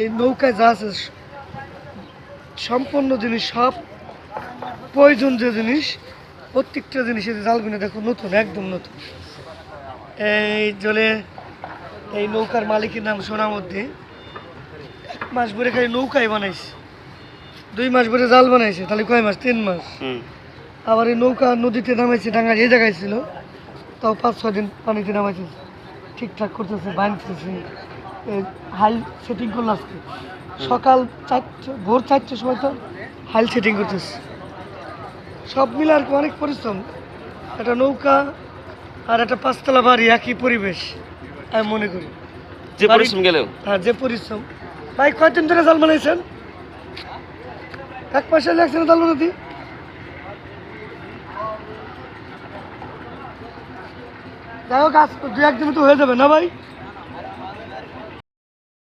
এই নৌকায় যা আছে সম্পূর্ণ জিনিস, সব প্রয়োজন যে জিনিস, প্রত্যেকটা জিনিসের জালগুলো দেখো নতুন, একদম নতুন। এই জলে এই নৌকার মালিকের নাম সোনামুদ্দি। 1 মাস ভরে খালি নৌকায় বানাইছে, 2 মাস ভরে জাল বানাইছে, তাহলে কয় মাস? 3 মাস। আবার এই নৌকা নদীতে নামাইছে, ডাঙ্গা এই জায়গায় ছিল, তাও 5-6 দিন পানিতে নামাইছে, ঠিকঠাক করতেছে, বাঁধতেছে, হাইল সেটিং করলো আজকে সকাল 4 ভোর 4টার সময় তো হাইল সেটিং করতেছে। সব মিলে আর কি অনেক পরিশ্রম। একটা নৌকা আর একটা 5তলা বাড়ি, একই পরিবেশ আমি মনে করি। যে পরিশ্রম গেলেও, হ্যাঁ, যে পরিশ্রম। ভাই কয়দিন ধরে জাল বানাইছেন? 1 মাসে লাগছে না জাল বানাতে? যাই হোক, আজ 2-1 দিনে তো হয়ে যাবে না ভাই?